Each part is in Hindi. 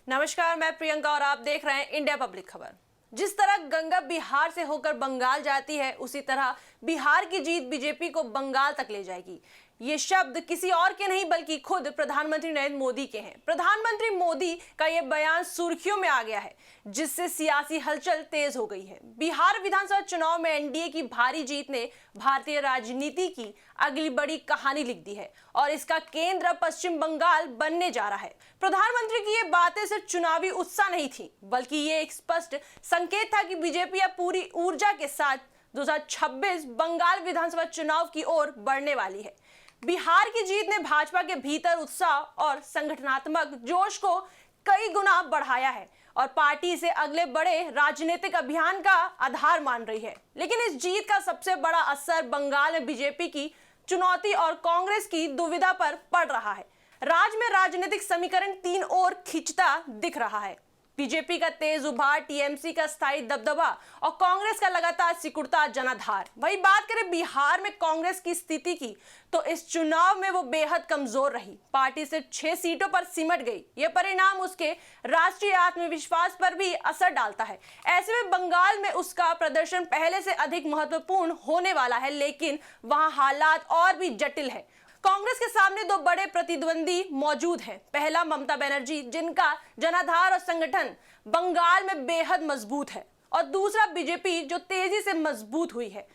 नमस्कार, मैं प्रियंका और आप देख रहे हैं इंडिया पब्लिक खबर। जिस तरह गंगा बिहार से होकर बंगाल जाती है, उसी तरह बिहार की जीत बीजेपी को बंगाल तक ले जाएगी। ये शब्द किसी और के नहीं बल्कि खुद प्रधानमंत्री नरेंद्र मोदी के हैं। प्रधानमंत्री मोदी का ये बयान सुर्खियों में आ गया है, जिससे सियासी हलचल तेज हो गई है। बिहार विधानसभा चुनाव में एनडीए की भारी जीत ने भारतीय राजनीति की अगली बड़ी कहानी लिख दी है और इसका केंद्र पश्चिम बंगाल बनने जा रहा है। प्रधानमंत्री की ये बातें सिर्फ चुनावी उत्साह नहीं थी, बल्कि ये एक स्पष्ट संकेत था कि बीजेपी अब पूरी ऊर्जा के साथ 2026 बंगाल विधानसभा चुनाव की ओर बढ़ने वाली है। बिहार की जीत ने भाजपा के भीतर उत्साह और संगठनात्मक जोश को कई गुना बढ़ाया है और पार्टी इसे अगले बड़े राजनीतिक अभियान का आधार मान रही है। लेकिन इस जीत का सबसे बड़ा असर बंगाल में बीजेपी की चुनौती और कांग्रेस की दुविधा पर पड़ रहा है। राज्य में राजनीतिक समीकरण तीन ओर खिंचता दिख रहा है। बीजेपी का तेज उभार, टीएमसी का स्थायी दबदबा और कांग्रेस का लगातार सिकुड़ता जनाधार। वही बात करें बिहार में कांग्रेस की स्थिति की, तो इस चुनाव में वो बेहद कमजोर रही। पार्टी सिर्फ 6 सीटों पर सिमट गई। ये परिणाम उसके राष्ट्रीय आत्मविश्वास पर भी असर डालता है। ऐसे में बंगाल में उसका प्रदर्शन पहले से अधिक महत्वपूर्ण होने वाला है, लेकिन वहां हालात और भी जटिल है। कांग्रेस के सामने दो बड़े प्रतिद्वंदी मौजूद हैं। पहला ममता बनर्जी, जिनका जनाधार और संगठन बंगाल में बेहद मजबूत है, और दूसरा बीजेपी, जो तेजी से मजबूत हुई है।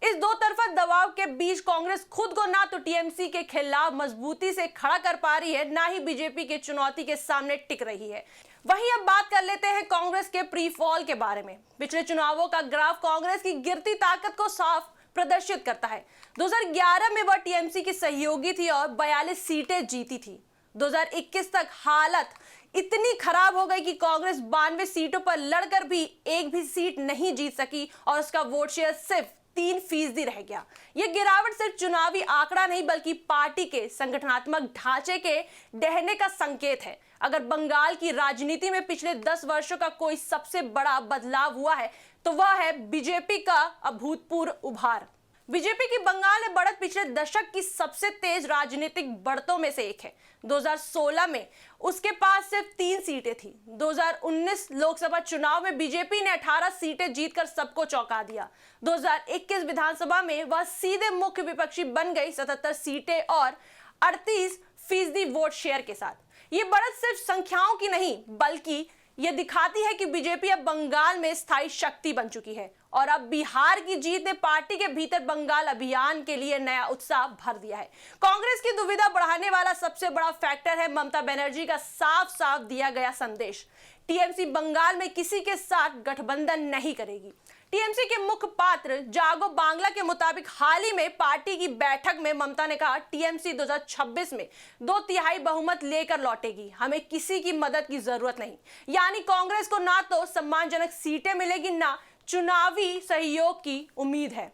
इस दो तरफा दबाव के बीच कांग्रेस खुद को ना तो टीएमसी के खिलाफ मजबूती से खड़ा कर पा रही है, ना ही बीजेपी के चुनौती के सामने टिक रही है। वहीं अब बात कर लेते हैं कांग्रेस के प्री फॉल के बारे में। पिछले चुनावों का ग्राफ कांग्रेस की गिरती ताकत को साफ प्रदर्शित करता है। 2011 में वह टीएमसी की सहयोगी थी और 42 सीटें जीती थी। 2021 तक हालत इतनी खराब हो गई कि कांग्रेस 92 सीटों पर लड़कर भी एक भी सीट नहीं जीत सकी और उसका वोट शेयर सिर्फ 3% रह गया। यह गिरावट सिर्फ चुनावी आंकड़ा नहीं, बल्कि पार्टी के संगठनात्मक ढांचे के ढहने का संकेत है। अगर बंगाल की राजनीति में पिछले 10 वर्षों का कोई सबसे बड़ा बदलाव हुआ है, तो वह है बीजेपी का अभूतपूर्व उभार। बीजेपी की बंगाल में बढ़त पिछले दशक की सबसे तेज राजनीतिक बढ़तों में से एक है। 2016 में उसके पास सिर्फ 3 सीटें थी। 2019 लोकसभा चुनाव में बीजेपी ने 18 सीटें जीतकर सबको चौंका दिया। 2021 विधानसभा में वह सीधे मुख्य विपक्षी बन गई, 77 सीटें और 38% वोट शेयर के साथ। ये बढ़त सिर्फ संख्याओं की नहीं, बल्कि यह दिखाती है कि बीजेपी अब बंगाल में स्थायी शक्ति बन चुकी है। और अब बिहार की जीत ने पार्टी के भीतर बंगाल अभियान के लिए नया उत्साह भर दिया है। कांग्रेस की दुविधा बढ़ाने वाला सबसे बड़ा फैक्टर है ममता बनर्जी का साफ साफ दिया गया संदेश। टीएमसी बंगाल में किसी के साथ गठबंधन नहीं करेगी। टीएमसी के मुख्य पात्र जागो बांग्ला के मुताबिक हाल ही में पार्टी की बैठक में ममता ने कहा, टीएमसी 2026 में 2/3 बहुमत लेकर लौटेगी, हमें किसी की मदद की जरूरत नहीं। यानी कांग्रेस को ना तो सम्मानजनक सीटें मिलेगी, ना चुनावी सहयोग की उम्मीद है।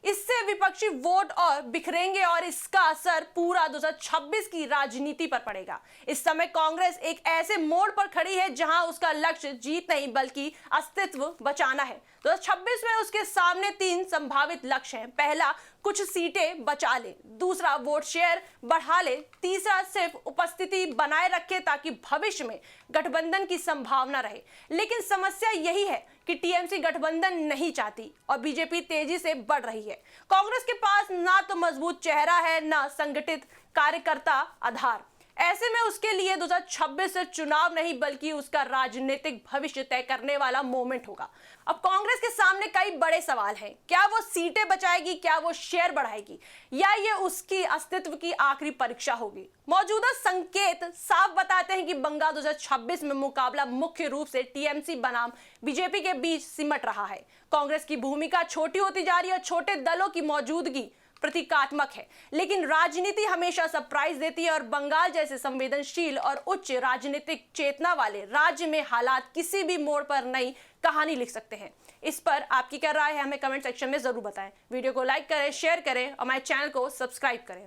इससे विपक्षी वोट और बिखरेंगे और इसका असर पूरा 2026 की राजनीति पर पड़ेगा। इस समय कांग्रेस एक ऐसे मोड़ पर खड़ी है जहां उसका लक्ष्य जीत नहीं बल्कि अस्तित्व बचाना है। 2026 में उसके सामने 3 संभावित लक्ष्य हैं। पहला, कुछ सीटें बचा ले। दूसरा, वोट शेयर बढ़ा ले। तीसरा, सिर्फ उपस्थिति बनाए रखे ताकि भविष्य में गठबंधन की संभावना रहे। लेकिन समस्या यही है कि टीएमसी गठबंधन नहीं चाहती और बीजेपी तेजी से बढ़ रही है। कांग्रेस के पास ना तो मजबूत चेहरा है, ना संगठित कार्यकर्ता आधार। ऐसे में उसके लिए 2026 सिर्फ चुनाव नहीं बल्कि उसका राजनीतिक भविष्य तय करने वाला मोमेंट होगा। अब कांग्रेस के सामने कई बड़े सवाल हैं। क्या वो सीटें बचाएगी, क्या वो शेयर बढ़ाएगी, या ये उसकी अस्तित्व की आखिरी परीक्षा होगी? मौजूदा संकेत साफ बताते हैं कि बंगाल 2026 में मुकाबला मुख्य रूप से टीएमसी बनाम बीजेपी के बीच सिमट रहा है। कांग्रेस की भूमिका छोटी होती जा रही है, छोटे दलों की मौजूदगी प्रतीकात्मक है, लेकिन राजनीति हमेशा सरप्राइज देती है और बंगाल जैसे संवेदनशील और उच्च राजनीतिक चेतना वाले राज्य में हालात किसी भी मोड़ पर नई कहानी लिख सकते हैं। इस पर आपकी क्या राय है, हमें कमेंट सेक्शन में जरूर बताएं। वीडियो को लाइक करें, शेयर करें और हमारे चैनल को सब्सक्राइब करें।